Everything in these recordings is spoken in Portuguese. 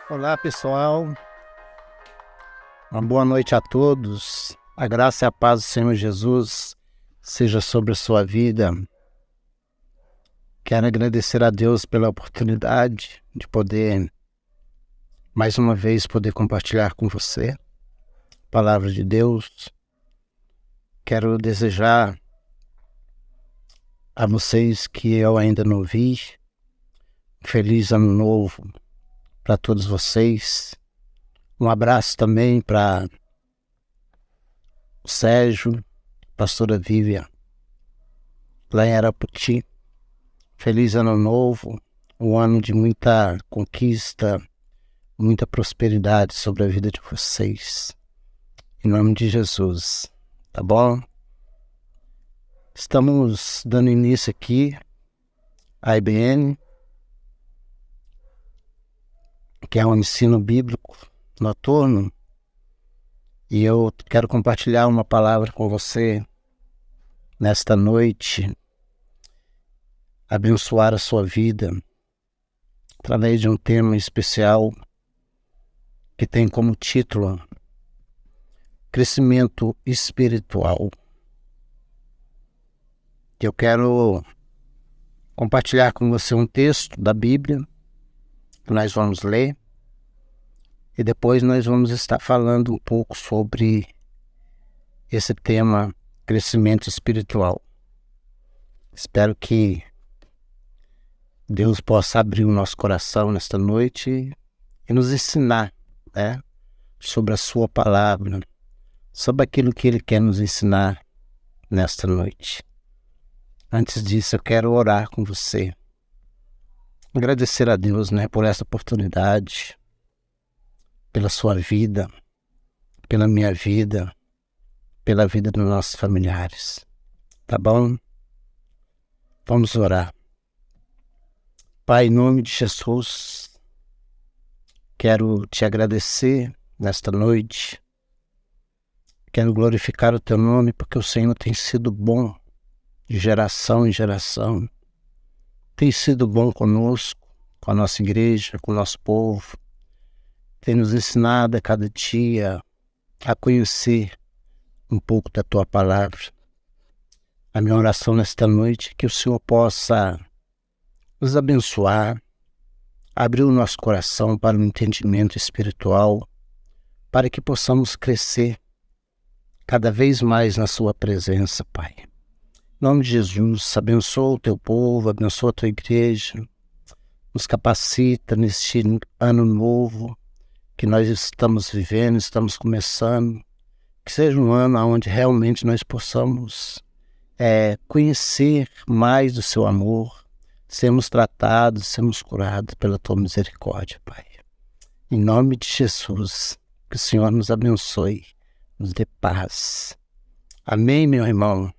Olá, pessoal. Uma boa noite a todos. A graça e a paz do Senhor Jesus seja sobre a sua vida. Quero agradecer a Deus pela oportunidade de poder, mais uma vez, poder compartilhar com você a palavra de Deus. Quero desejar a vocês que eu ainda não vi, feliz ano novo para todos vocês. Um abraço também para o Sérgio, pastora Vivian, lá em Araputi. Feliz ano novo, um ano de muita conquista, muita prosperidade sobre a vida de vocês. Em nome de Jesus, tá bom? Estamos dando início aqui à IBN, que é um ensino bíblico noturno, e eu quero compartilhar uma palavra com você nesta noite, abençoar a sua vida através de um tema especial que tem como título Crescimento Espiritual. Eu quero compartilhar com você um texto da Bíblia que nós vamos ler e depois nós vamos estar falando um pouco sobre esse tema, crescimento espiritual. Espero que Deus possa abrir o nosso coração nesta noite e nos ensinar, sobre a sua palavra, sobre aquilo que Ele quer nos ensinar nesta noite. Antes disso, eu quero orar com você. Agradecer a Deus, por essa oportunidade, pela sua vida, pela minha vida, pela vida dos nossos familiares. Tá bom? Vamos orar. Pai, em nome de Jesus, quero te agradecer nesta noite. Quero glorificar o teu nome porque o Senhor tem sido bom de geração em geração. Tem sido bom conosco, com a nossa igreja, com o nosso povo. Tem nos ensinado a cada dia a conhecer um pouco da tua palavra. A minha oração nesta noite é que o Senhor possa nos abençoar, abrir o nosso coração para o entendimento espiritual, para que possamos crescer cada vez mais na sua presença, Pai. Em nome de Jesus, abençoa o teu povo, abençoa a tua igreja, nos capacita neste ano novo que nós estamos vivendo, estamos começando, que seja um ano onde realmente nós possamos conhecer mais do seu amor, sermos tratados, sermos curados pela tua misericórdia, Pai. Em nome de Jesus, que o Senhor nos abençoe, nos dê paz. Amém, meu irmão?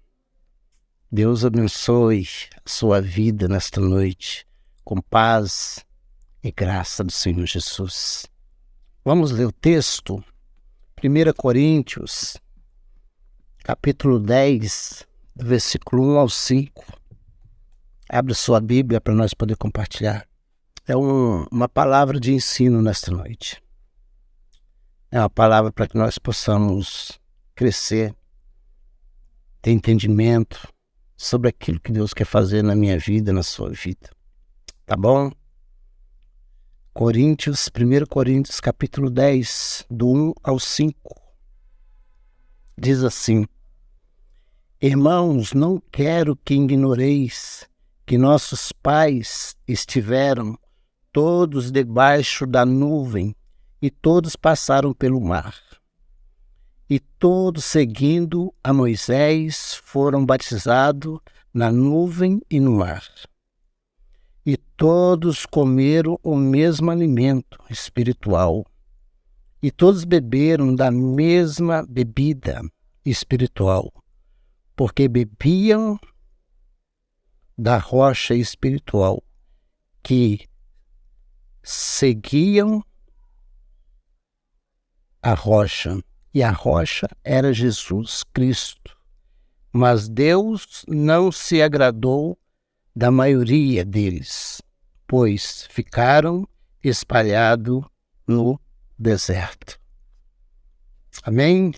Deus abençoe a sua vida nesta noite, com paz e graça do Senhor Jesus. Vamos ler o texto, 1 Coríntios, capítulo 10, do versículo 1 ao 5. Abre sua Bíblia para nós poder compartilhar. É uma palavra de ensino nesta noite. É uma palavra para que nós possamos crescer, ter entendimento sobre aquilo que Deus quer fazer na minha vida, na sua vida. Tá bom? 1 Coríntios, capítulo 10, do 1 ao 5. Diz assim: Irmãos, não quero que ignoreis que nossos pais estiveram todos debaixo da nuvem e todos passaram pelo mar. E todos, seguindo a Moisés, foram batizados na nuvem e no mar. E todos comeram o mesmo alimento espiritual. E todos beberam da mesma bebida espiritual, porque bebiam da rocha espiritual que seguiam a rocha. E a rocha era Jesus Cristo. Mas Deus não se agradou da maioria deles, pois ficaram espalhados no deserto. Amém?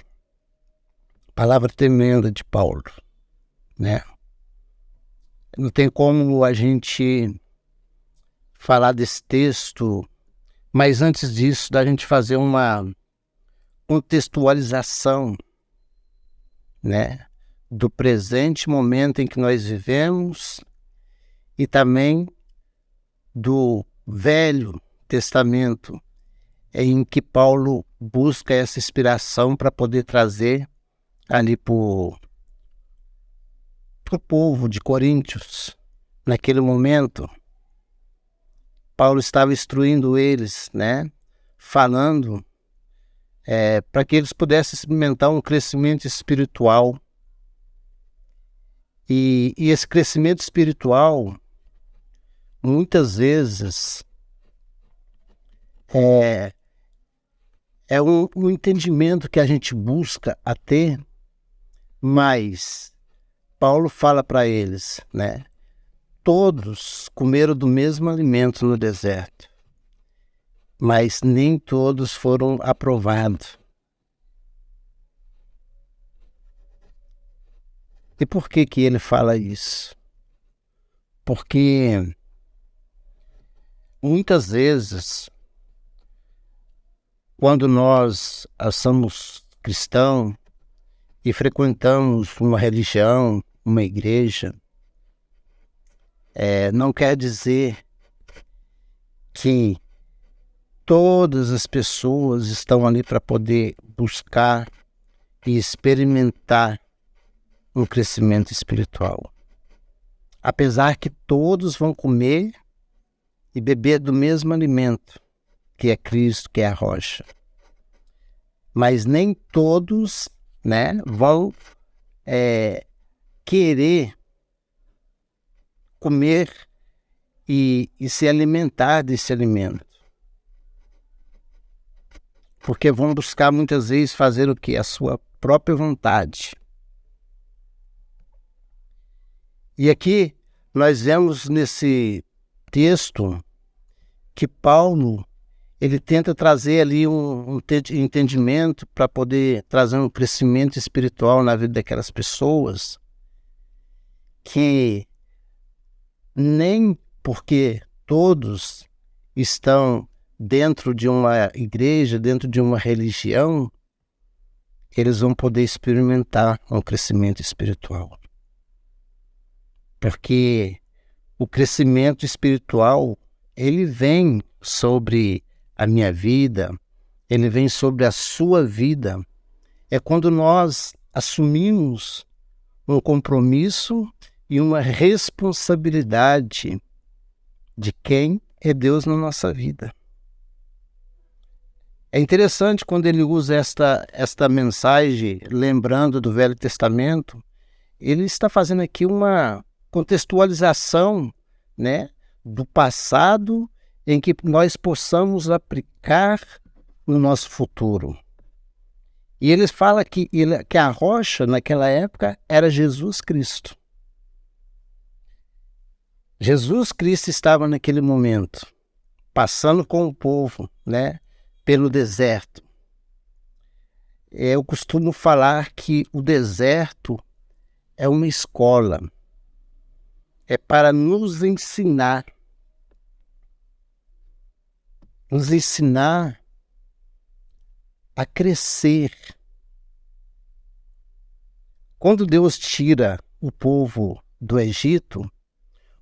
Palavra tremenda de Paulo, né? Não tem como a gente falar desse texto, mas antes disso, da gente fazer uma contextualização, né, do presente momento em que nós vivemos e também do Velho Testamento, em que Paulo busca essa inspiração para poder trazer ali para o povo de Coríntios. Naquele momento, Paulo estava instruindo eles, né, falando para que eles pudessem experimentar um crescimento espiritual. E esse crescimento espiritual, muitas vezes, é um entendimento que a gente busca a ter, mas Paulo fala para eles, né? Todos comeram do mesmo alimento no deserto, mas nem todos foram aprovados. E por que que ele fala isso? Porque muitas vezes, quando nós somos cristãos e frequentamos uma religião, uma igreja, não quer dizer que todas as pessoas estão ali para poder buscar e experimentar um crescimento espiritual. Apesar que todos vão comer e beber do mesmo alimento, que é Cristo, que é a rocha. Mas nem todos, né, vão querer comer e se alimentar desse alimento. Porque vão buscar muitas vezes fazer o quê? A sua própria vontade. E aqui nós vemos nesse texto que Paulo, ele tenta trazer ali um entendimento para poder trazer um crescimento espiritual na vida daquelas pessoas, que nem porque todos estão dentro de uma igreja, dentro de uma religião, eles vão poder experimentar um crescimento espiritual. Porque o crescimento espiritual, ele vem sobre a minha vida, ele vem sobre a sua vida. É quando nós assumimos um compromisso e uma responsabilidade de quem é Deus na nossa vida. É interessante quando ele usa esta mensagem, lembrando do Velho Testamento, ele está fazendo aqui uma contextualização, né, do passado em que nós possamos aplicar no nosso futuro. E ele fala que a rocha naquela época era Jesus Cristo. Jesus Cristo estava naquele momento, passando com o povo, né, pelo deserto. Eu costumo falar que o deserto é uma escola. É para nos ensinar a crescer. Quando Deus tira o povo do Egito,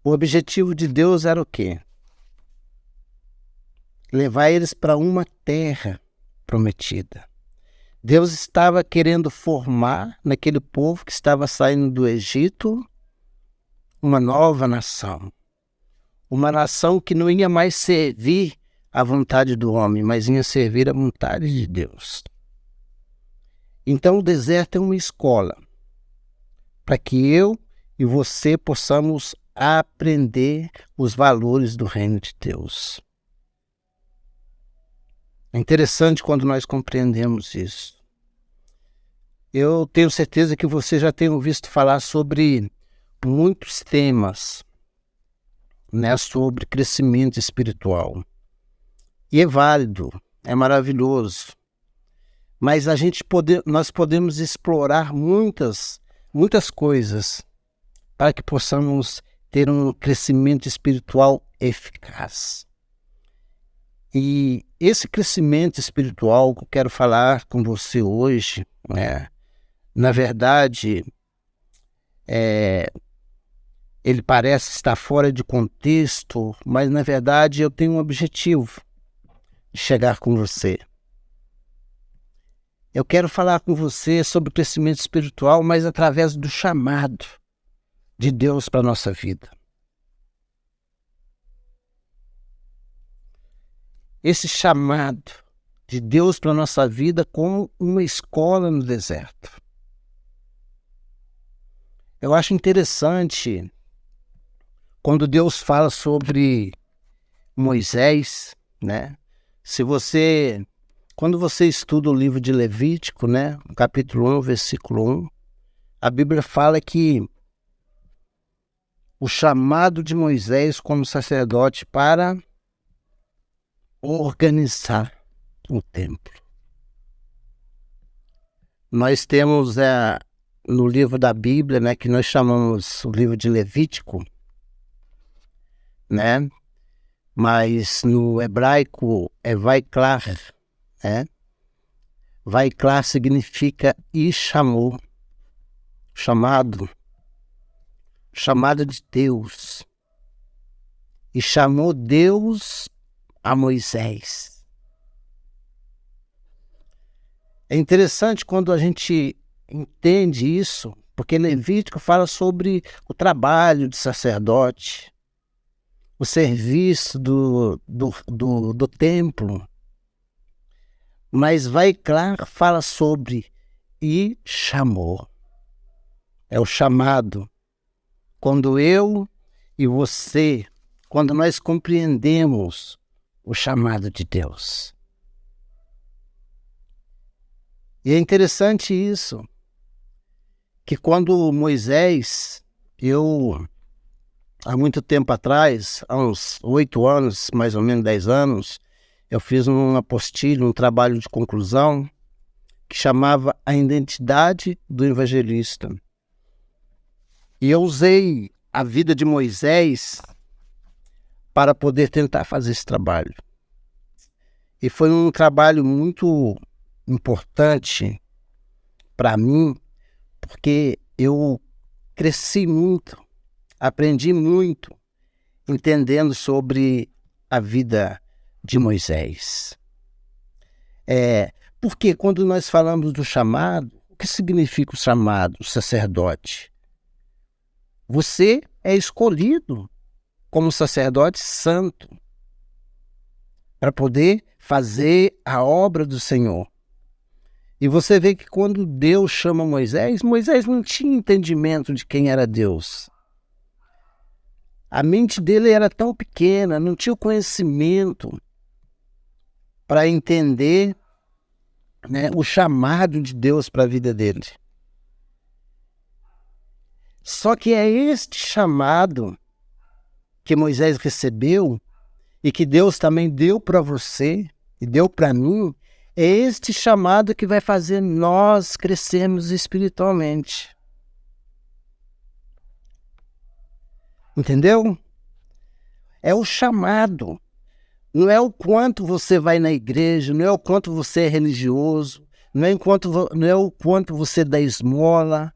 o objetivo de Deus era o quê? Levar eles para uma terra prometida. Deus estava querendo formar naquele povo que estava saindo do Egito uma nova nação. Uma nação que não ia mais servir a vontade do homem, mas ia servir a vontade de Deus. Então o deserto é uma escola para que eu e você possamos aprender os valores do reino de Deus. É interessante quando nós compreendemos isso. Eu tenho certeza que você já tem ouvido falar sobre muitos temas, né, sobre crescimento espiritual. E é válido é maravilhoso. Mas nós podemos explorar muitas coisas para que possamos ter um crescimento espiritual eficaz. E esse crescimento espiritual que eu quero falar com você hoje, na verdade, ele parece estar fora de contexto, mas na verdade eu tenho um objetivo de chegar com você. Eu quero falar com você sobre o crescimento espiritual, mas através do chamado de Deus para a nossa vida. Esse chamado de Deus para a nossa vida como uma escola no deserto. Eu acho interessante quando Deus fala sobre Moisés, Quando você estuda o livro de Levítico, capítulo 1, versículo 1, a Bíblia fala que o chamado de Moisés como sacerdote para organizar o templo. Nós temos no livro da Bíblia, que nós chamamos o livro de Levítico, mas no hebraico é Vaiklar, Vaiklar significa e chamou, chamado de Deus, e chamou Deus a Moisés. É interessante quando a gente entende isso, porque Levítico fala sobre o trabalho de sacerdote, o serviço do templo, mas Vaiklar fala sobre e chamou. É o chamado. Quando eu e você, quando nós compreendemos o chamado de Deus. E é interessante isso, que quando Moisés, há muito tempo atrás, há uns 8 anos, mais ou menos 10 anos, eu fiz um apostilho, um trabalho de conclusão, que chamava A Identidade do Evangelista. E eu usei a vida de Moisés para poder tentar fazer esse trabalho. E foi um trabalho muito importante para mim, porque eu cresci muito, aprendi muito, entendendo sobre a vida de Moisés. Porque quando nós falamos do chamado, o que significa o chamado, o sacerdote? Você é escolhido como sacerdote santo para poder fazer a obra do Senhor. E você vê que quando Deus chama Moisés, Moisés não tinha entendimento de quem era Deus. A mente dele era tão pequena, não tinha o conhecimento para entender o chamado de Deus para a vida dele. Só que é este chamado que Moisés recebeu e que Deus também deu para você e deu para mim, é este chamado que vai fazer nós crescermos espiritualmente. Entendeu? É o chamado. Não é o quanto você vai na igreja, não é o quanto você é religioso, não é o quanto você dá esmola,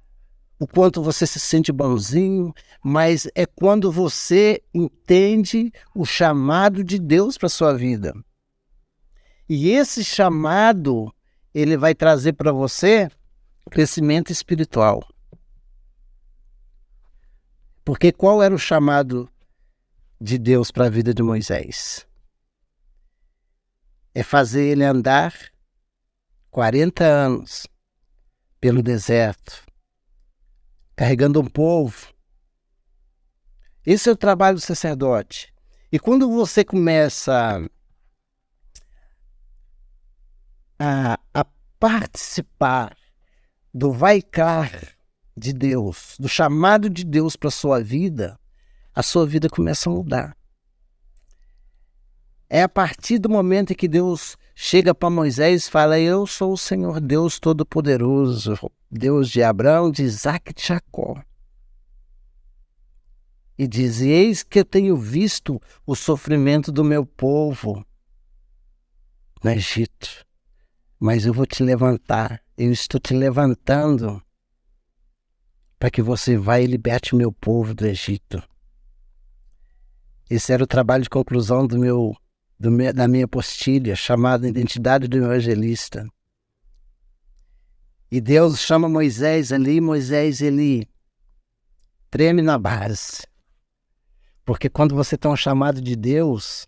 o quanto você se sente bonzinho, mas é quando você entende o chamado de Deus para a sua vida. E esse chamado, ele vai trazer para você crescimento espiritual. Porque qual era o chamado de Deus para a vida de Moisés? É fazer ele andar 40 anos pelo deserto, carregando um povo. Esse é o trabalho do sacerdote. E quando você começa a participar do Vaiklar de Deus, do chamado de Deus para a sua vida começa a mudar. É a partir do momento em que Deus chega para Moisés e fala: eu sou o Senhor Deus Todo-Poderoso, Deus de Abraão, de Isaac e de Jacó. E diz: eis que eu tenho visto o sofrimento do meu povo no Egito, mas eu vou te levantar, eu estou te levantando para que você vá e liberte o meu povo do Egito. Esse era o trabalho de conclusão da minha apostila, chamada Identidade do Evangelista. E Deus chama Moisés ali, Moisés ele treme na base. Porque quando você tem um chamado de Deus,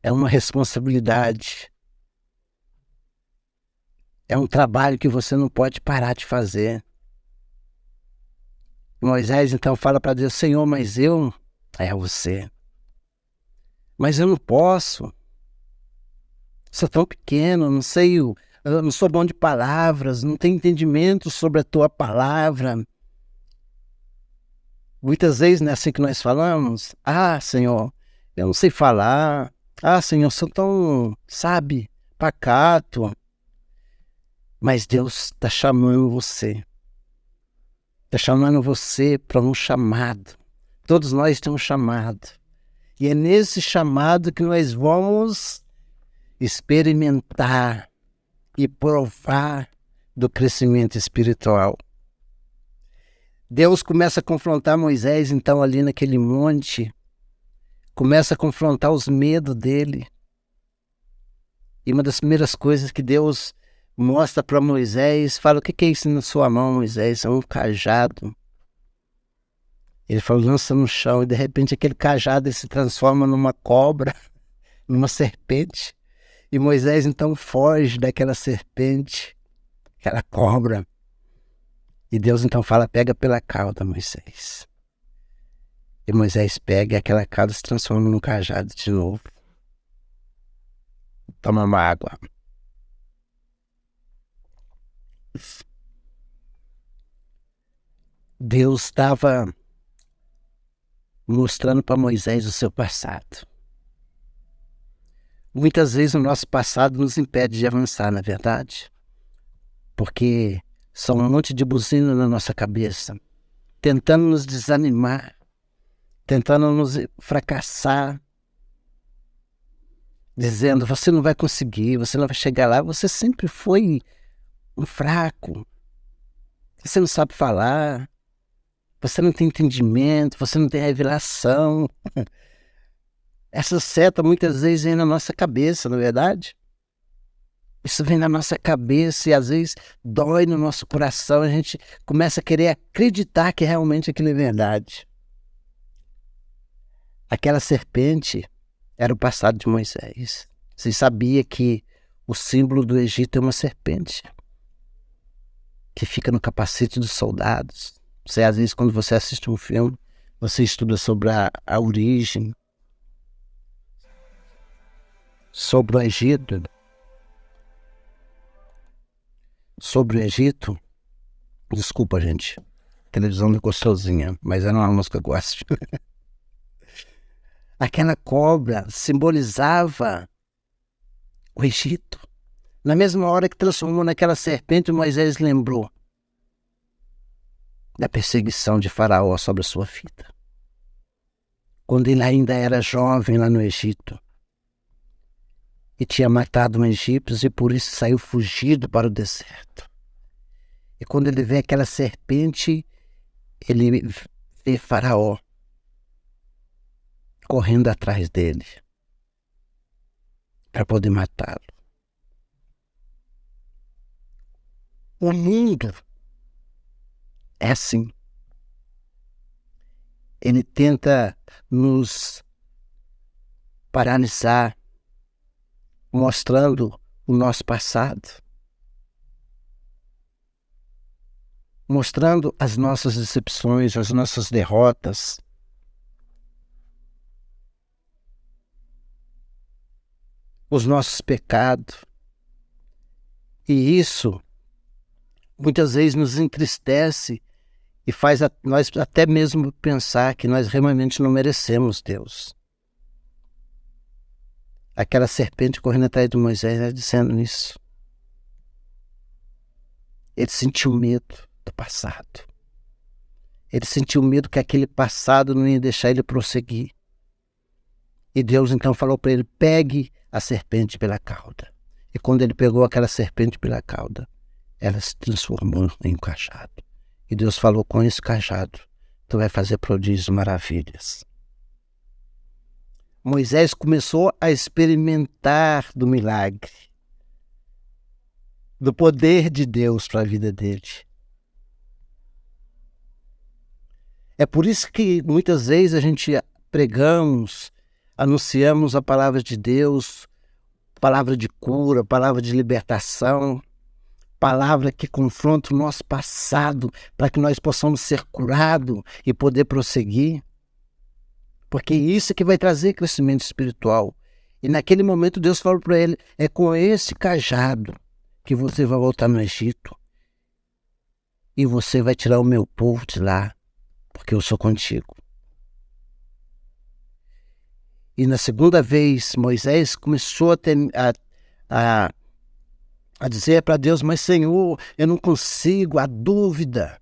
é uma responsabilidade. É um trabalho que você não pode parar de fazer. Moisés então fala para Deus: Senhor, mas eu... É você. Mas eu não posso. Sou tão pequeno, não sei, eu não sou bom de palavras, não tenho entendimento sobre a tua palavra. Muitas vezes não é assim que nós falamos: ah, Senhor, eu não sei falar. Ah, Senhor, sou tão, sabe, pacato. Mas Deus está chamando você. Está chamando você para um chamado. Todos nós temos um chamado. E é nesse chamado que nós vamos experimentar e provar do crescimento espiritual. Deus começa a confrontar Moisés, então, ali naquele monte, começa a confrontar os medos dele. E uma das primeiras coisas que Deus mostra para Moisés, fala: o que é isso na sua mão, Moisés? É um cajado. Ele fala: lança no chão, e de repente aquele cajado ele se transforma numa cobra, numa serpente. E Moisés então foge daquela serpente, aquela cobra. E Deus então fala: pega pela cauda, Moisés. E Moisés pega e aquela cauda se transforma num cajado de novo. Toma uma água. Deus estava mostrando para Moisés o seu passado. Muitas vezes o nosso passado nos impede de avançar, na verdade, porque são um monte de buzina na nossa cabeça, tentando nos desanimar, tentando nos fracassar, dizendo: você não vai conseguir, você não vai chegar lá, você sempre foi um fraco, você não sabe falar, você não tem entendimento, você não tem revelação. Essa seta muitas vezes vem na nossa cabeça, não é verdade? Isso vem na nossa cabeça e às vezes dói no nosso coração. A gente começa a querer acreditar que realmente aquilo é verdade. Aquela serpente era o passado de Moisés. Você sabia que o símbolo do Egito é uma serpente que fica no capacete dos soldados. Você, às vezes, quando você assiste um filme, você estuda sobre a origem, sobre o Egito. Sobre o Egito, desculpa, gente, televisão é gostosinha, mas era uma música que eu gosto. Aquela cobra simbolizava o Egito. Na mesma hora que transformou naquela serpente, Moisés lembrou da perseguição de Faraó sobre a sua vida. Quando ele ainda era jovem lá no Egito e tinha matado um egípcio e por isso saiu fugido para o deserto. E quando ele vê aquela serpente, ele vê Faraó correndo atrás dele para poder matá-lo. O mundo é assim. Ele tenta nos paralisar, mostrando o nosso passado, mostrando as nossas decepções, as nossas derrotas, os nossos pecados. E isso muitas vezes nos entristece e faz nós até mesmo pensar que nós realmente não merecemos Deus. aquela serpente correndo atrás de Moisés, né, dizendo isso. Ele sentiu medo do passado. Ele sentiu medo que aquele passado não ia deixar ele prosseguir. E Deus então falou para ele, pegue a serpente pela cauda. E quando ele pegou aquela serpente pela cauda, ela se transformou em um cajado. E Deus falou, com esse cajado, tu vai fazer prodígios e maravilhas. Moisés começou a experimentar do milagre, do poder de Deus para a vida dele. É por isso que muitas vezes a gente pregamos, anunciamos a palavra de Deus, palavra de cura, palavra de libertação, palavra que confronta o nosso passado para que nós possamos ser curados e poder prosseguir. Porque isso é que vai trazer crescimento espiritual. E naquele momento Deus falou para ele, é com esse cajado que você vai voltar no Egito e você vai tirar o meu povo de lá, porque eu sou contigo. E na segunda vez, Moisés começou a dizer para Deus, mas Senhor, eu não consigo, a dúvida.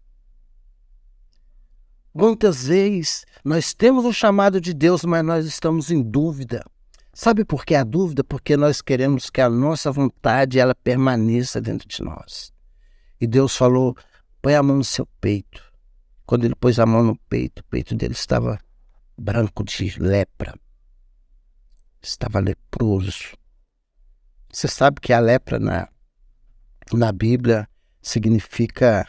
Muitas vezes nós temos o chamado de Deus, mas nós estamos em dúvida. Sabe por que a dúvida? Porque nós queremos que a nossa vontade ela permaneça dentro de nós. E Deus falou, põe a mão no seu peito. Quando ele pôs a mão no peito, o peito dele estava branco de lepra. Estava leproso. Você sabe que a lepra na Bíblia significa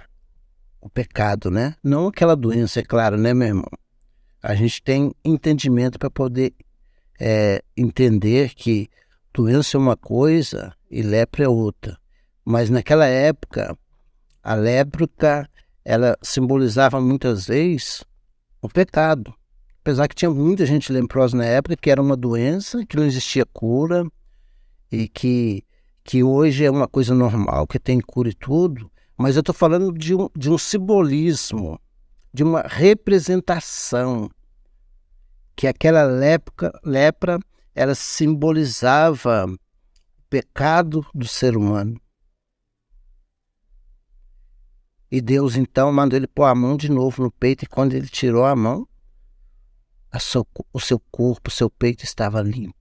o pecado, né? Não aquela doença, é claro, né, meu irmão? A gente tem entendimento para poder entender que doença é uma coisa e lepra é outra. Mas naquela época, a lepra, ela simbolizava muitas vezes o pecado. Apesar que tinha muita gente leprosa na época, que era uma doença, que não existia cura, e que hoje é uma coisa normal, que tem cura e tudo, mas eu estou falando de um simbolismo, de uma representação, que aquela lepra ela simbolizava o pecado do ser humano. E Deus então mandou ele pôr a mão de novo no peito, e quando ele tirou a mão, o seu corpo, o seu peito estava limpo.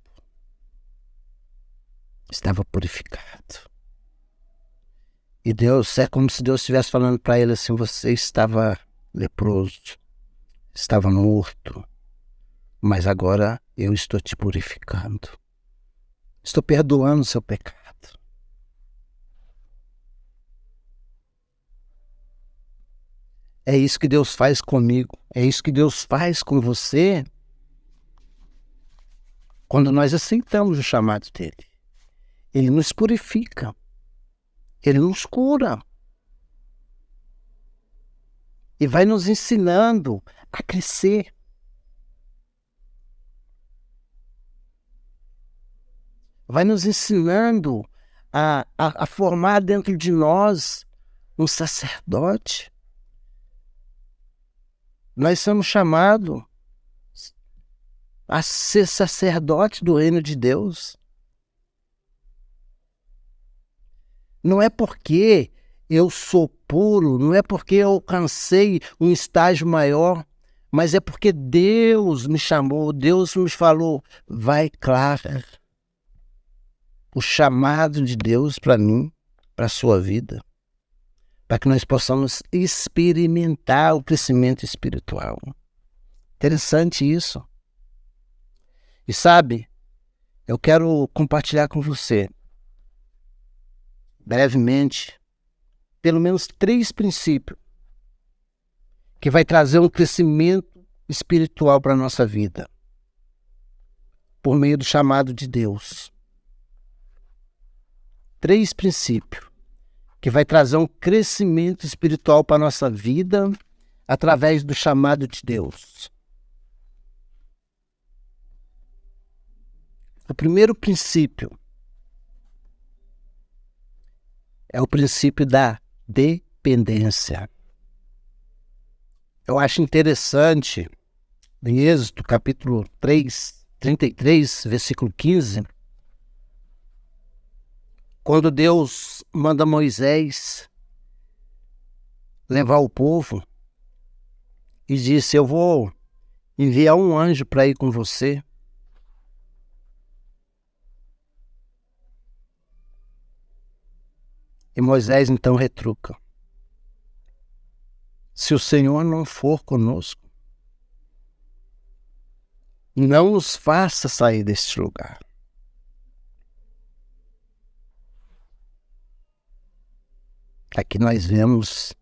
Estava purificado. E Deus, é como se Deus estivesse falando para ele assim, você estava leproso, estava morto, mas agora eu estou te purificando. Estou perdoando o seu pecado. É isso que Deus faz comigo, é isso que Deus faz com você quando nós aceitamos o chamado dele. Ele nos purifica, ele nos cura e vai nos ensinando a crescer. Vai nos ensinando a formar dentro de nós um sacerdote. Nós somos chamados a ser sacerdote do reino de Deus. Não é porque eu sou puro, não é porque eu alcancei um estágio maior, mas é porque Deus me chamou, Deus me falou, vai, Clara. O chamado de Deus para mim, para a sua vida, para que nós possamos experimentar o crescimento espiritual. Interessante isso. E sabe, eu quero compartilhar com você, brevemente, pelo menos 3 princípios que vai trazer um crescimento espiritual para a nossa vida, por meio do chamado de Deus. 3 princípios que vai trazer um crescimento espiritual para a nossa vida através do chamado de Deus. O primeiro princípio é o princípio da dependência. Eu acho interessante, em Êxodo capítulo 33, versículo 15, Quando Deus manda Moisés levar o povo e disse: eu vou enviar um anjo para ir com você. E Moisés então retruca: se o Senhor não for conosco, não nos faça sair deste lugar. Aqui nós vemos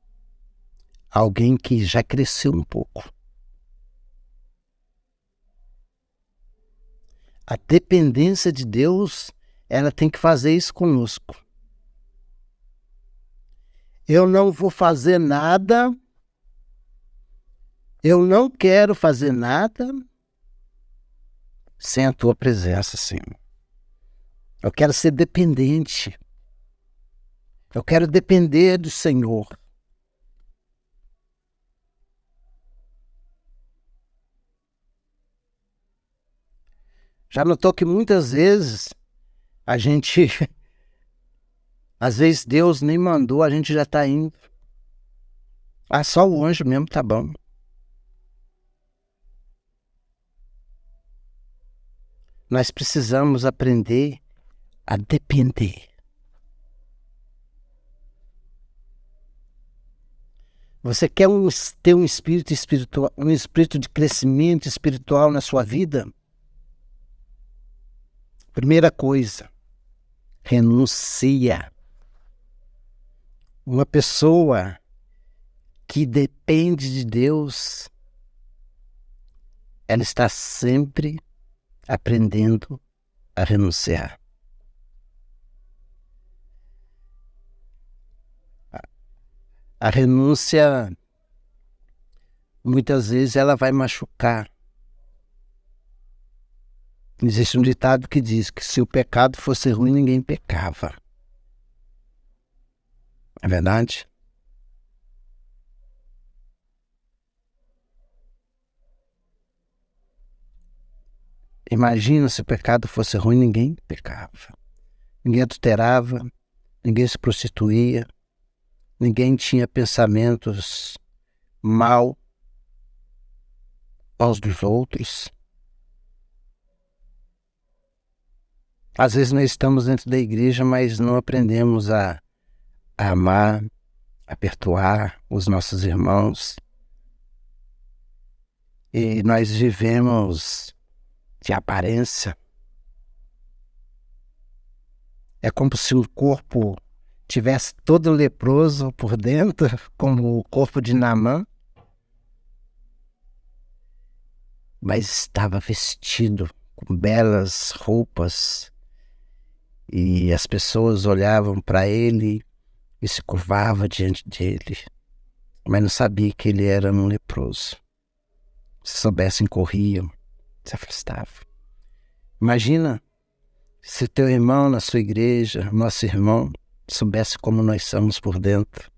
alguém que já cresceu um pouco. A dependência de Deus, ela tem que fazer isso conosco. Eu não vou fazer nada, eu não quero fazer nada sem a tua presença, Senhor. Eu quero ser dependente. Eu quero depender do Senhor. Já notou que muitas vezes a gente, às vezes Deus nem mandou, a gente já está indo. Ah, só o anjo mesmo tá bom. Nós precisamos aprender a depender. Você quer ter um espírito espiritual, um espírito de crescimento espiritual na sua vida? Primeira coisa, renuncia. Uma pessoa que depende de Deus, ela está sempre aprendendo a renunciar. A renúncia, muitas vezes, ela vai machucar. Existe um ditado que diz que se o pecado fosse ruim, ninguém pecava. É verdade? Imagina se o pecado fosse ruim, ninguém pecava. Ninguém adulterava, ninguém se prostituía, ninguém tinha pensamentos mal aos dos outros. Às vezes nós estamos dentro da igreja, mas não aprendemos a amar, a perdoar os nossos irmãos. E nós vivemos de aparência. É como se o corpo tivesse todo leproso por dentro, como o corpo de Naamã, mas estava vestido com belas roupas, e as pessoas olhavam para ele e se curvavam diante dele, mas não sabia que ele era um leproso. Se soubessem, corriam, se afastavam. Imagina se teu irmão na sua igreja, nosso irmão, soubesse como nós somos por dentro,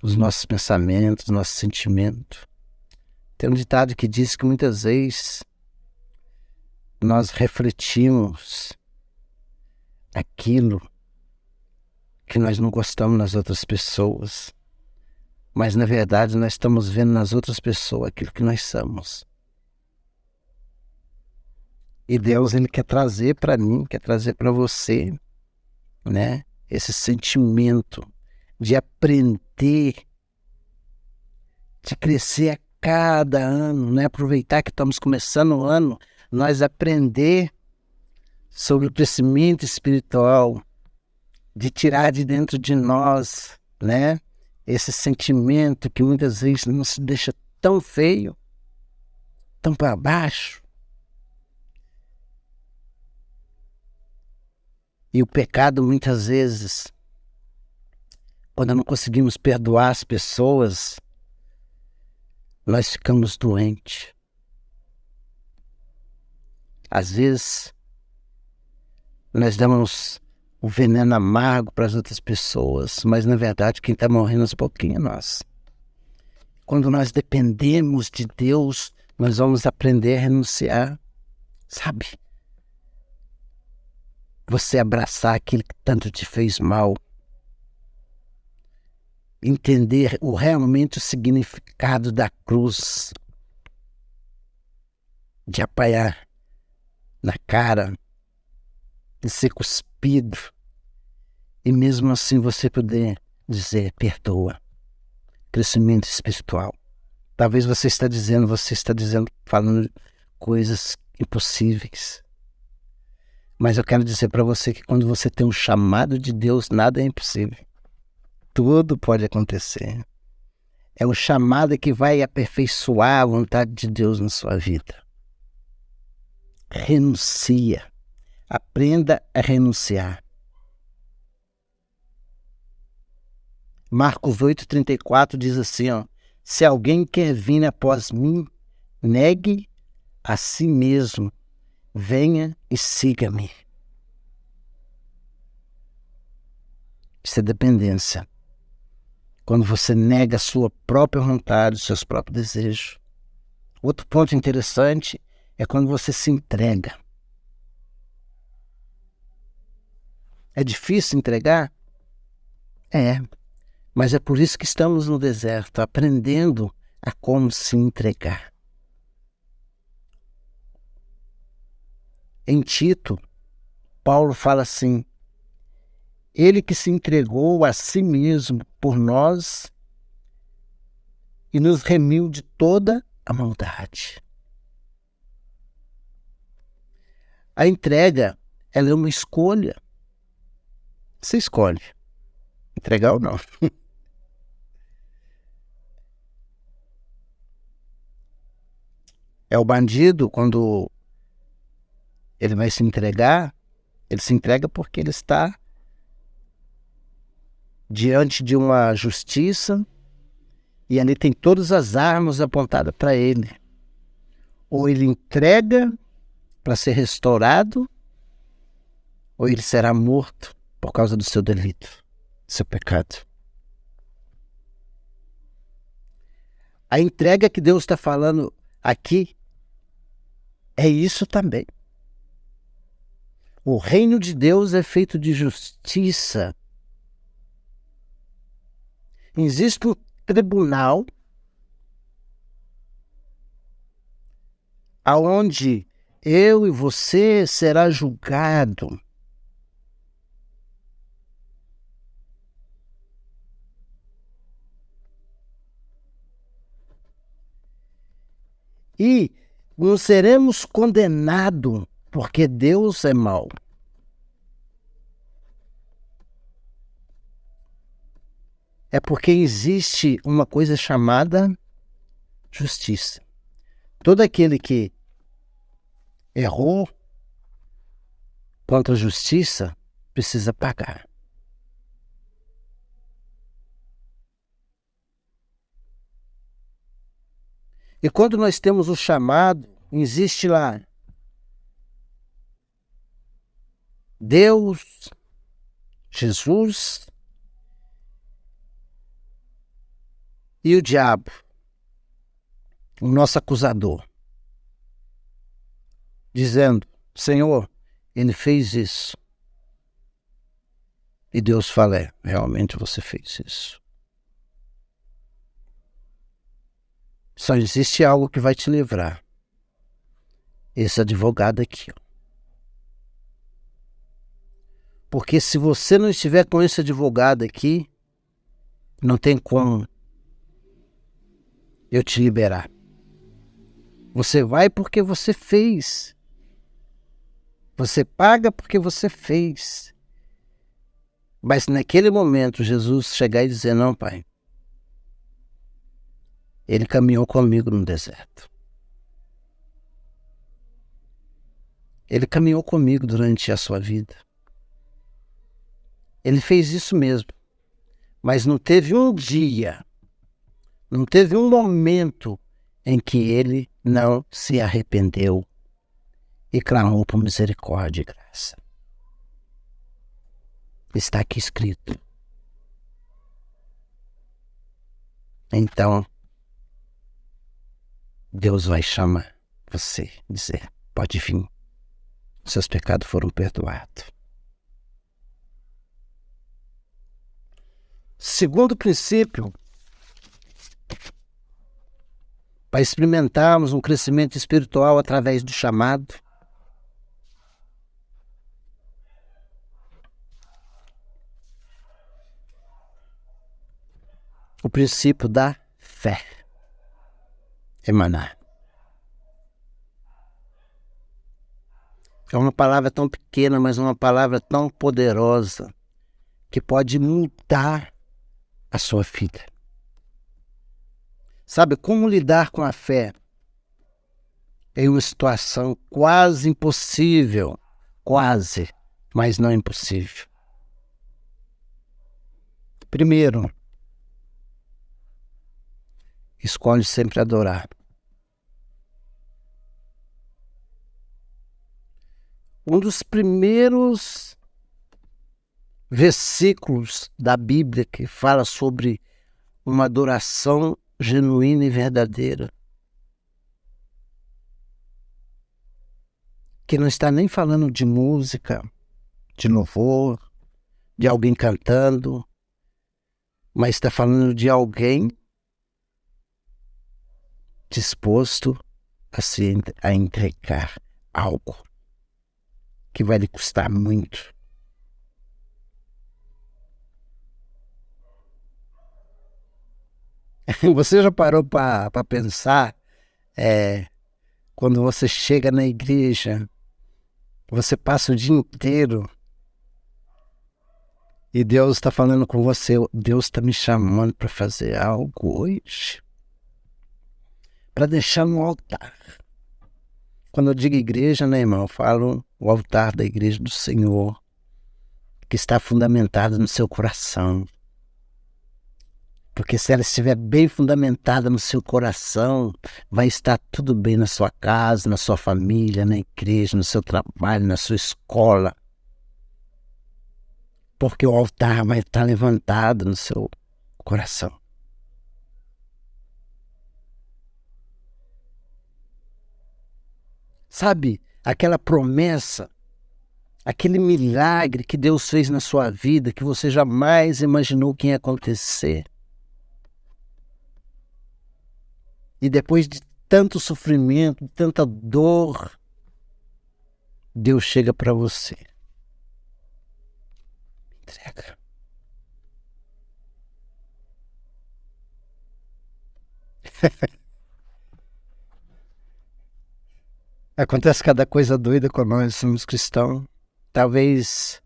os nossos pensamentos, nossos sentimentos. Tem um ditado que diz que muitas vezes nós refletimos aquilo que nós não gostamos nas outras pessoas, mas na verdade nós estamos vendo nas outras pessoas aquilo que nós somos. E Deus, Ele quer trazer para mim, quer trazer para você, né? Esse sentimento de aprender, de crescer a cada ano, né? Aproveitar que estamos começando o ano, nós aprender sobre o crescimento espiritual, de tirar de dentro de nós, né? Esse sentimento que muitas vezes nos deixa tão feio, tão para baixo. E o pecado, muitas vezes, quando não conseguimos perdoar as pessoas, nós ficamos doentes. Às vezes, nós damos o veneno amargo para as outras pessoas, mas na verdade quem está morrendo aos pouquinhos é nós. Quando nós dependemos de Deus, nós vamos aprender a renunciar, sabe? você abraçar aquilo que tanto te fez mal, entender realmente o significado da cruz, de apanhar na cara, de ser cuspido, e mesmo assim você poder dizer, perdoa. Crescimento espiritual. Talvez você está dizendo, falando coisas impossíveis. Mas eu quero dizer para você que quando você tem um chamado de Deus, nada é impossível. Tudo pode acontecer. É o chamado que vai aperfeiçoar a vontade de Deus na sua vida. Renuncia. Aprenda a renunciar. Marcos 8,34 diz assim, se alguém quer vir após mim, negue a si mesmo, venha e siga-me. Isso é dependência. Quando você nega a sua própria vontade, os seus próprios desejos. Outro ponto interessante é quando você se entrega. É difícil entregar? É. Mas é por isso que estamos no deserto, aprendendo a como se entregar. Em Tito, Paulo fala assim, ele que se entregou a si mesmo por nós e nos remiu de toda a maldade. A entrega, ela é uma escolha. Você escolhe entregar ou não. É o bandido, quando ele vai se entregar, ele se entrega porque ele está diante de uma justiça e ali tem todas as armas apontadas para ele. Ou ele entrega para ser restaurado, ou ele será morto por causa do seu delito, do seu pecado. A entrega que Deus está falando aqui é isso também. O reino de Deus é feito de justiça. Existe um tribunal aonde eu e você será julgado. E não seremos condenados porque Deus é mau. É porque existe uma coisa chamada justiça. Todo aquele que errou contra a justiça precisa pagar. E quando nós temos o chamado, existe lá Deus, Jesus e o diabo, o nosso acusador, dizendo, Senhor, ele fez isso. E Deus fala, realmente você fez isso. Só existe algo que vai te livrar. Esse advogado aqui. Porque se você não estiver com esse advogado aqui, não tem como eu te liberar. Você vai porque você fez. Você paga porque você fez. Mas naquele momento, Jesus chegar e dizer, não, Pai, ele caminhou comigo no deserto. Ele caminhou comigo durante a sua vida. Ele fez isso mesmo. Mas não teve um dia, não teve um momento em que ele não se arrependeu e clamou por misericórdia e graça. Está aqui escrito. Então, Deus vai chamar você, dizer, pode vir, seus pecados foram perdoados. Segundo princípio, para experimentarmos um crescimento espiritual através do chamado, o princípio da fé. Emanar. É uma palavra tão pequena, mas uma palavra tão poderosa, que pode mudar a sua vida. Sabe, como lidar com a fé em uma situação quase impossível, quase, mas não impossível. Primeiro, escolhe sempre adorar. Um dos primeiros versículos da Bíblia que fala sobre uma adoração genuína e verdadeira, que não está nem falando de música, de louvor, de alguém cantando, mas está falando de alguém disposto a entregar algo que vai lhe custar muito. Você já parou para pensar, quando você chega na igreja, você passa o dia inteiro e Deus está falando com você, Deus está me chamando para fazer algo hoje, para deixar no altar. Quando eu digo igreja, né, irmão, eu falo o altar da igreja do Senhor, que está fundamentado no seu coração. Porque se ela estiver bem fundamentada no seu coração, vai estar tudo bem na sua casa, na sua família, na igreja, no seu trabalho, na sua escola. Porque o altar vai estar levantado no seu coração. Sabe, aquela promessa, aquele milagre que Deus fez na sua vida, que você jamais imaginou que ia acontecer. E depois de tanto sofrimento, tanta dor, Deus chega para você. Entrega. Acontece cada coisa doida quando nós somos cristãos. Talvez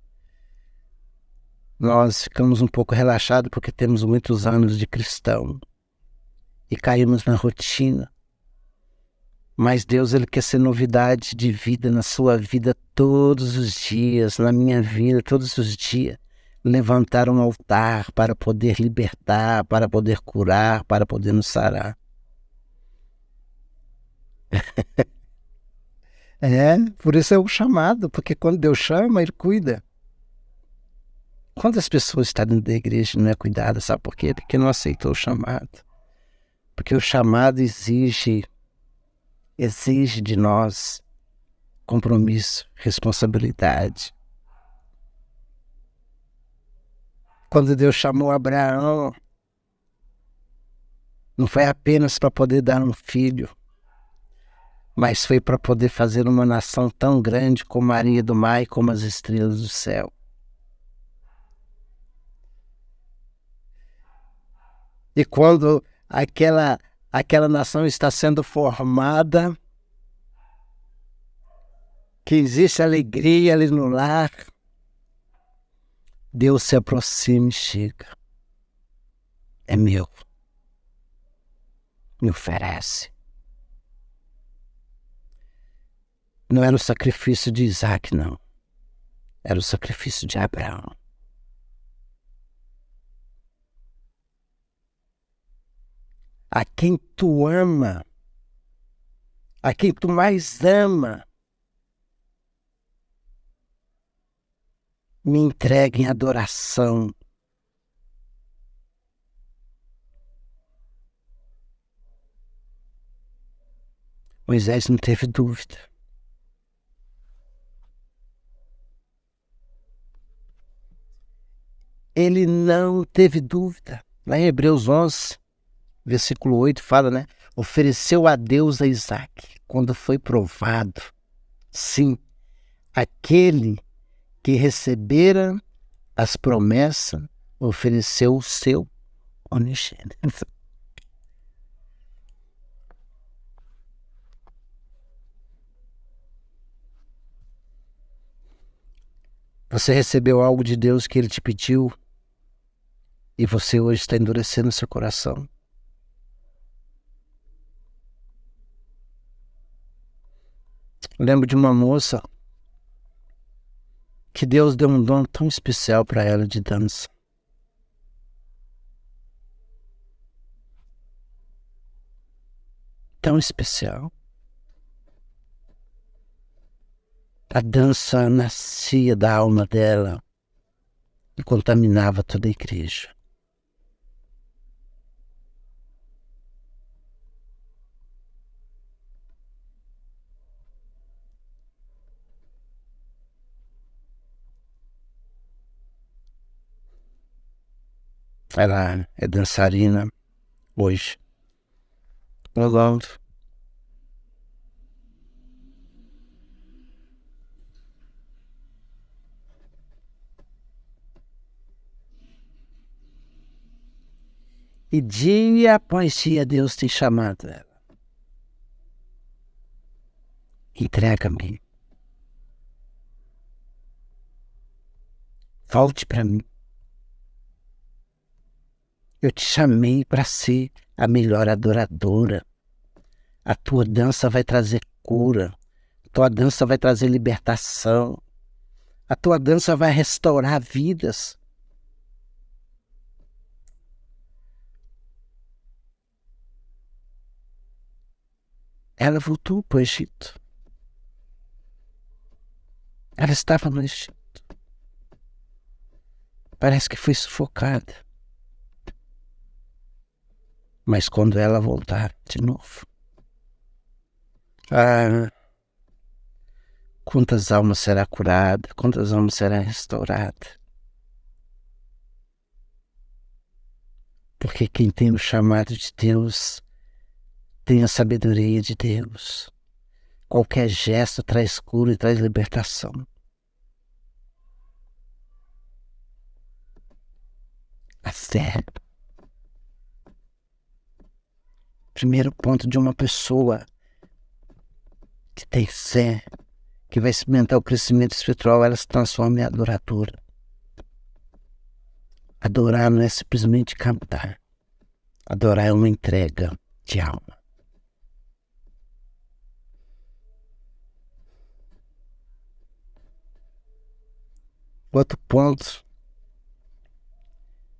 nós ficamos um pouco relaxados porque temos muitos anos de cristão e caímos na rotina. Mas Deus, Ele quer ser novidade de vida na sua vida todos os dias, na minha vida todos os dias. Levantar um altar para poder libertar, para poder curar, para poder nos sarar. Por isso é o chamado, porque quando Deus chama, Ele cuida. Quantas pessoas estão dentro da igreja e não é cuidada, sabe por quê? Porque não aceitou o chamado. Porque o chamado exige de nós compromisso, responsabilidade. Quando Deus chamou Abraão, não foi apenas para poder dar um filho, mas foi para poder fazer uma nação tão grande como a areia do mar e como as estrelas do céu. E quando aquela nação está sendo formada, que existe alegria ali no lar, Deus se aproxima e chega. É meu. Me oferece. Não era o sacrifício de Isaac, não. Era o sacrifício de Abraão. A quem tu ama, a quem tu mais ama, me entrega em adoração. Moisés não teve dúvida. ele não teve dúvida. Lá em Hebreus 11, versículo 8 fala, né? Ofereceu a Deus a Isaque, quando foi provado. Sim, aquele que recebera as promessas ofereceu o seu unigênito. Você recebeu algo de Deus que Ele te pediu e você hoje está endurecendo seu coração. Eu lembro de uma moça que Deus deu um dom tão especial para ela de dança. Tão especial. A dança nascia da alma dela e contaminava toda a igreja. Ela é dançarina hoje. Eu gosto. E dia após dia Deus tem chamado ela. Entrega-me. Volte para mim. Eu te chamei para ser a melhor adoradora. A tua dança vai trazer cura. A tua dança vai trazer libertação. A tua dança vai restaurar vidas. Ela voltou para o Egito. Ela estava no Egito. Parece que foi sufocada. Mas quando ela voltar de novo, quantas almas será curada, quantas almas será restaurada. Porque quem tem o chamado de Deus tem a sabedoria de Deus. Qualquer gesto traz cura e traz libertação. A fé. Primeiro ponto de uma pessoa que tem fé, que vai experimentar o crescimento espiritual, ela se transforma em adoradora. Adorar não é simplesmente cantar. Adorar é uma entrega de alma. Outro ponto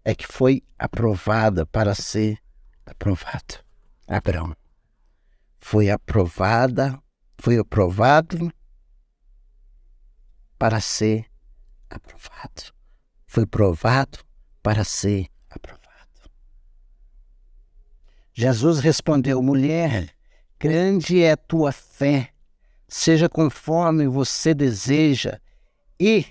é que foi aprovada para ser aprovado. Abraão foi aprovado para ser aprovado. Foi provado para ser aprovado. Jesus respondeu: mulher, grande é a tua fé, seja conforme você deseja. E,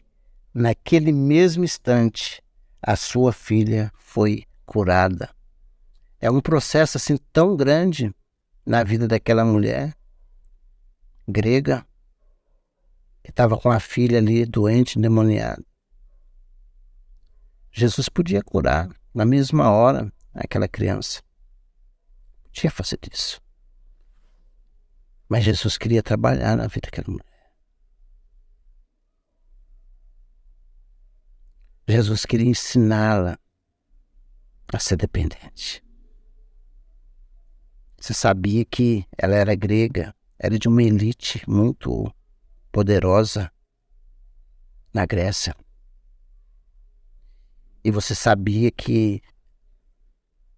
naquele mesmo instante, a sua filha foi curada. É um processo assim tão grande na vida daquela mulher grega que estava com a filha ali doente, endemoniada. Jesus podia curar na mesma hora aquela criança. Podia fazer isso. Mas Jesus queria trabalhar na vida daquela mulher. Jesus queria ensiná-la a ser dependente. Você sabia que ela era grega, era de uma elite muito poderosa na Grécia. E você sabia que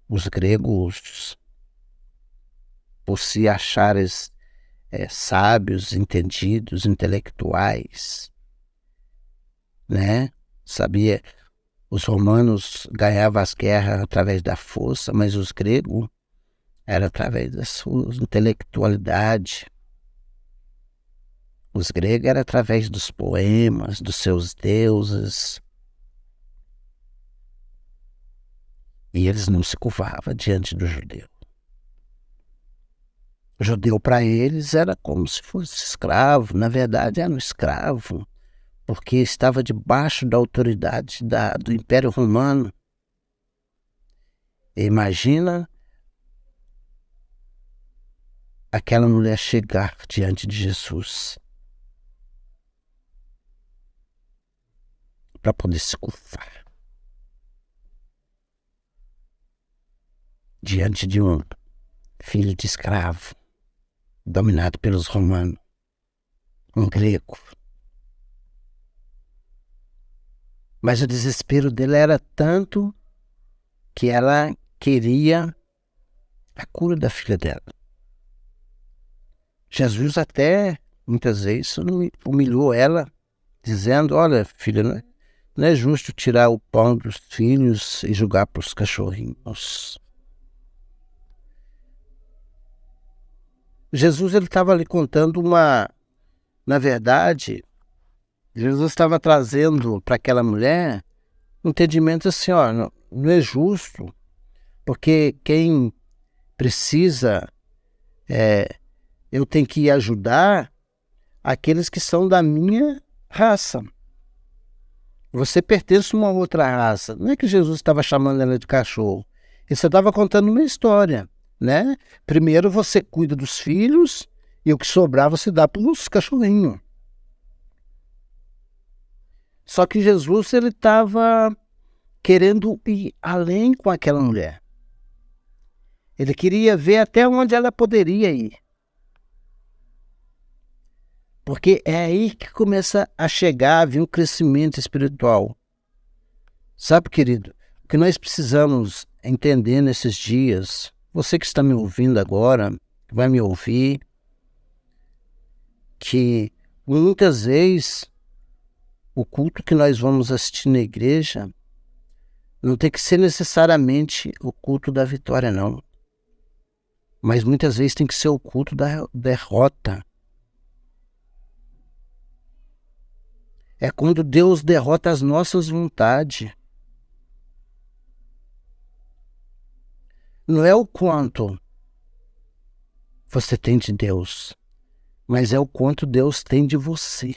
os gregos, por se acharem sábios, entendidos, intelectuais, né? Sabia, os romanos ganhavam as guerras através da força, mas os gregos era através da sua intelectualidade. Os gregos eram através dos poemas, dos seus deuses. E eles não se curvavam diante do judeu. O judeu para eles era como se fosse escravo. Na verdade era um escravo, porque estava debaixo da autoridade do Império Romano. E imagina aquela mulher chegar diante de Jesus para poder se curvar diante de um filho de escravo dominado pelos romanos, um grego. Mas o desespero dele era tanto que ela queria a cura da filha dela. Jesus até, muitas vezes, humilhou ela, dizendo, olha, filha, não é justo tirar o pão dos filhos e jogar para os cachorrinhos. Jesus estava ali contando na verdade, Jesus estava trazendo para aquela mulher um entendimento assim, ó, não é justo, porque quem precisa, eu tenho que ajudar aqueles que são da minha raça. Você pertence a uma outra raça. Não é que Jesus estava chamando ela de cachorro. Ele só estava contando uma história, né? Primeiro você cuida dos filhos e o que sobrar você dá para os cachorrinhos. Só que Jesus ele estava querendo ir além com aquela mulher. Ele queria ver até onde ela poderia ir. Porque é aí que começa a chegar, a vir um crescimento espiritual. Sabe, querido, o que nós precisamos entender nesses dias, você que está me ouvindo agora, vai me ouvir, que muitas vezes o culto que nós vamos assistir na igreja não tem que ser necessariamente o culto da vitória, não. Mas muitas vezes tem que ser o culto da derrota. É quando Deus derrota as nossas vontades. Não é o quanto você tem de Deus, mas é o quanto Deus tem de você.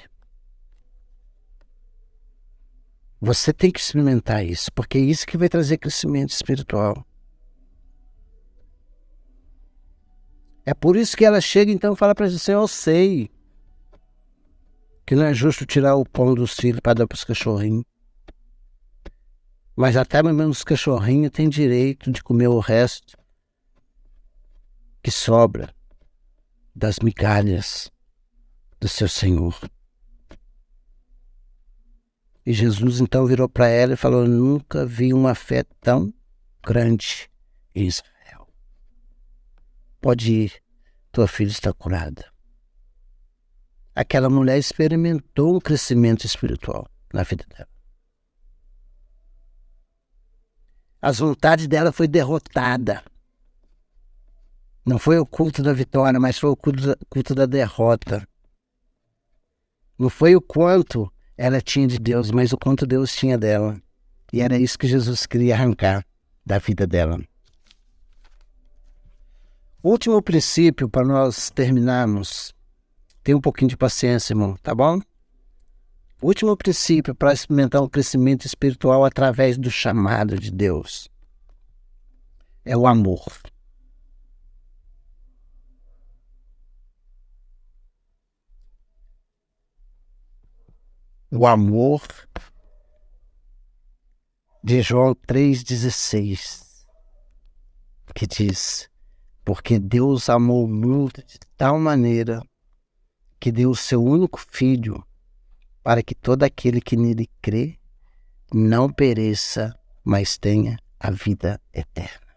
Você tem que experimentar isso, porque é isso que vai trazer crescimento espiritual. É por isso que ela chega então e fala para Jesus, eu sei que não é justo tirar o pão dos filhos para dar para os cachorrinhos. Mas até mesmo os cachorrinhos têm direito de comer o resto que sobra das migalhas do seu Senhor. E Jesus então virou para ela e falou, nunca vi uma fé tão grande em Israel. Pode ir, tua filha está curada. Aquela mulher experimentou um crescimento espiritual na vida dela. As vontades dela foi derrotada. Não foi o culto da vitória, mas foi o culto da derrota. Não foi o quanto ela tinha de Deus, mas o quanto Deus tinha dela. E era isso que Jesus queria arrancar da vida dela. Último princípio para nós terminarmos. Tenha um pouquinho de paciência, irmão, tá bom? Último princípio para experimentar um crescimento espiritual através do chamado de Deus é o amor. O amor de João 3,16, que diz, porque Deus amou o mundo de tal maneira que deu o seu único filho para que todo aquele que nele crê não pereça, mas tenha a vida eterna.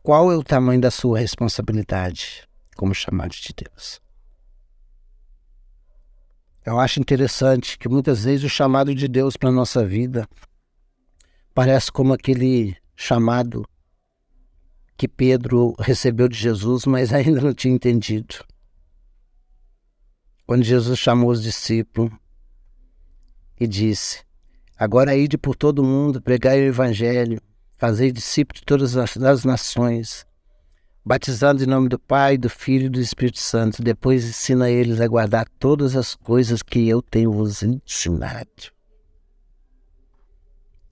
Qual é o tamanho da sua responsabilidade como chamado de Deus? Eu acho interessante que muitas vezes o chamado de Deus para a nossa vida parece como aquele chamado que Pedro recebeu de Jesus, mas ainda não tinha entendido. Quando Jesus chamou os discípulos, e disse: agora ide por todo o mundo, pregai o evangelho, fazei discípulos de todas as nações, batizando em nome do Pai, do Filho e do Espírito Santo. Depois ensina eles a guardar todas as coisas que eu tenho vos ensinado.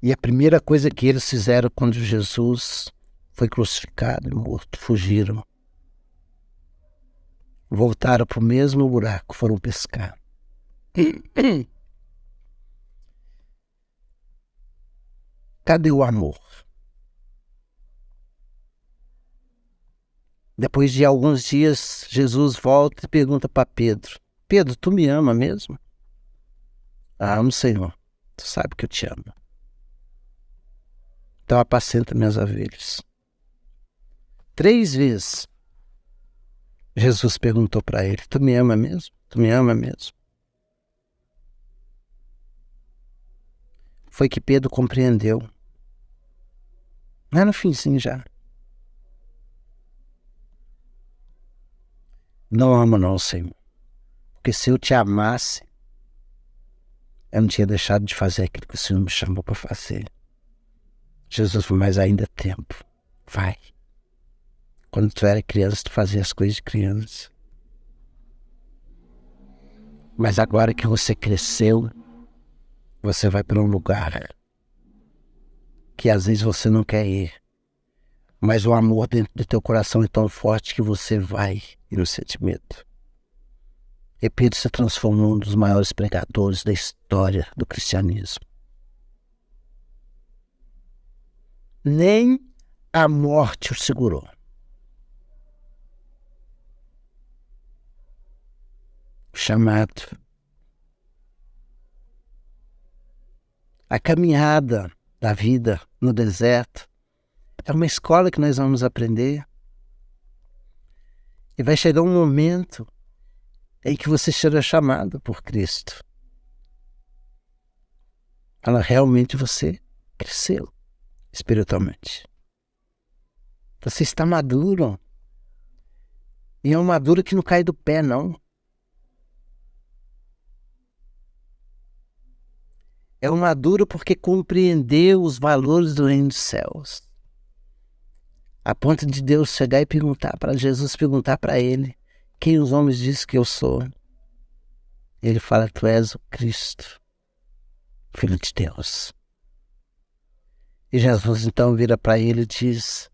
E a primeira coisa que eles fizeram quando Jesus foi crucificado e morto, fugiram. Voltaram para o mesmo buraco, foram pescar. Cadê o amor? Depois de alguns dias, Jesus volta e pergunta para Pedro: Pedro, tu me ama mesmo? Amo, Senhor. Tu sabe que eu te amo. Então apacenta minhas ovelhas. 3 vezes Jesus perguntou para ele: tu me ama mesmo? Tu me ama mesmo? Foi que Pedro compreendeu. Não é no finzinho já. Não amo não, Senhor. Porque se eu te amasse, eu não tinha deixado de fazer aquilo que o Senhor me chamou para fazer. Jesus falou: mas ainda é tempo. Vai. Quando tu era criança, tu fazia as coisas de criança. Mas agora que você cresceu, você vai para um lugar que às vezes você não quer ir. Mas o amor dentro do teu coração é tão forte que você vai e não sente medo. E Pedro se transformou num dos maiores pregadores da história do cristianismo. Nem a morte o segurou. O chamado. A caminhada da vida no deserto é uma escola que nós vamos aprender. E vai chegar um momento em que você será chamado por Cristo. Ela realmente você cresceu espiritualmente. Você está maduro. E é um maduro que não cai do pé, não. É um maduro porque compreendeu os valores do reino dos céus. A ponto de Deus chegar e perguntar para Jesus, perguntar para ele: quem os homens dizem que eu sou? Ele fala: tu és o Cristo, Filho de Deus. E Jesus então vira para ele e diz: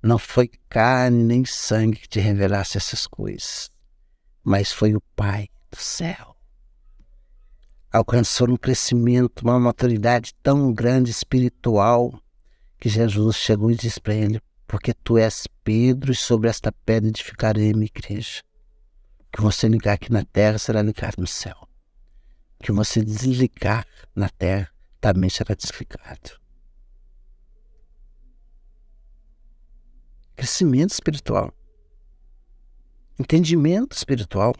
não foi carne nem sangue que te revelasse essas coisas, mas foi o Pai do céu. Alcançou um crescimento, uma maturidade tão grande espiritual, que Jesus chegou e disse para ele: porque tu és Pedro, e sobre esta pedra edificarei a minha igreja. Que você ligar aqui na terra será ligado no céu. Que você desligar na terra também será desligado. Crescimento espiritual. Entendimento espiritual.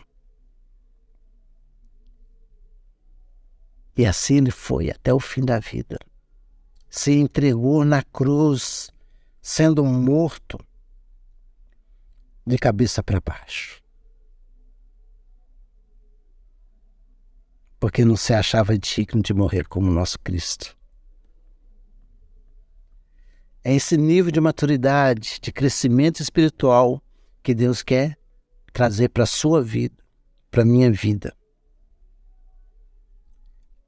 E assim ele foi até o fim da vida. Se entregou na cruz, sendo morto de cabeça para baixo. Porque não se achava digno de morrer como nosso Cristo. É esse nível de maturidade, de crescimento espiritual que Deus quer trazer para a sua vida, para a minha vida.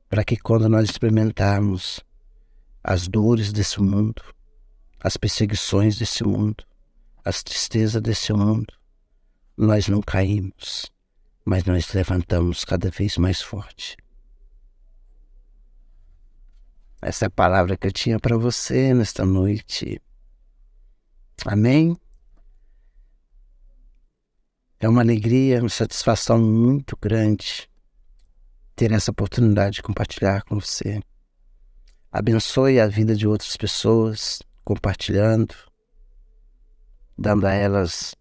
Para que quando nós experimentarmos as dores desse mundo, as perseguições desse mundo, as tristezas desse mundo, nós não caímos, mas nós levantamos cada vez mais forte. Essa é a palavra que eu tinha para você nesta noite. Amém? É uma alegria, uma satisfação muito grande ter essa oportunidade de compartilhar com você. Abençoe a vida de outras pessoas, compartilhando, dando a elas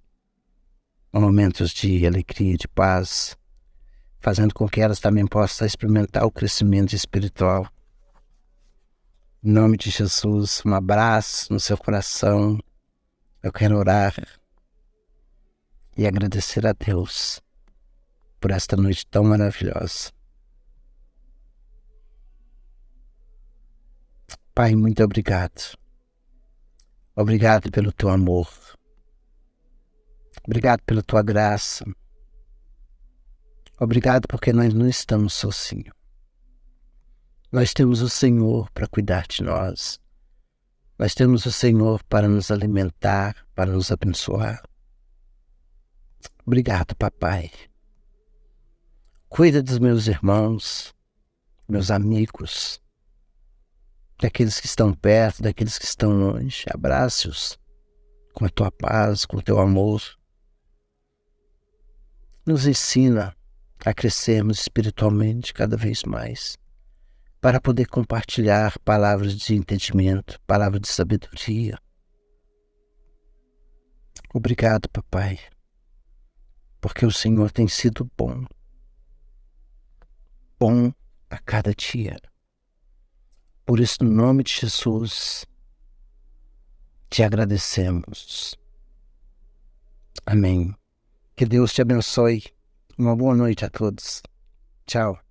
momentos de alegria, de paz, fazendo com que elas também possam experimentar o crescimento espiritual. Em nome de Jesus, um abraço no seu coração. Eu quero orar e agradecer a Deus por esta noite tão maravilhosa. Pai, muito obrigado. Obrigado pelo teu amor. Obrigado pela tua graça. Obrigado porque nós não estamos sozinhos. Nós temos o Senhor para cuidar de nós. Nós temos o Senhor para nos alimentar, para nos abençoar. Obrigado, papai. Cuida dos meus irmãos, meus amigos, daqueles que estão perto, daqueles que estão longe. Abraça-os com a tua paz, com o teu amor. Nos ensina a crescermos espiritualmente cada vez mais, para poder compartilhar palavras de entendimento, palavras de sabedoria. Obrigado, papai, porque o Senhor tem sido bom a cada dia. Por isso, no nome de Jesus, te agradecemos. Amém. Que Deus te abençoe. Uma boa noite a todos. Tchau.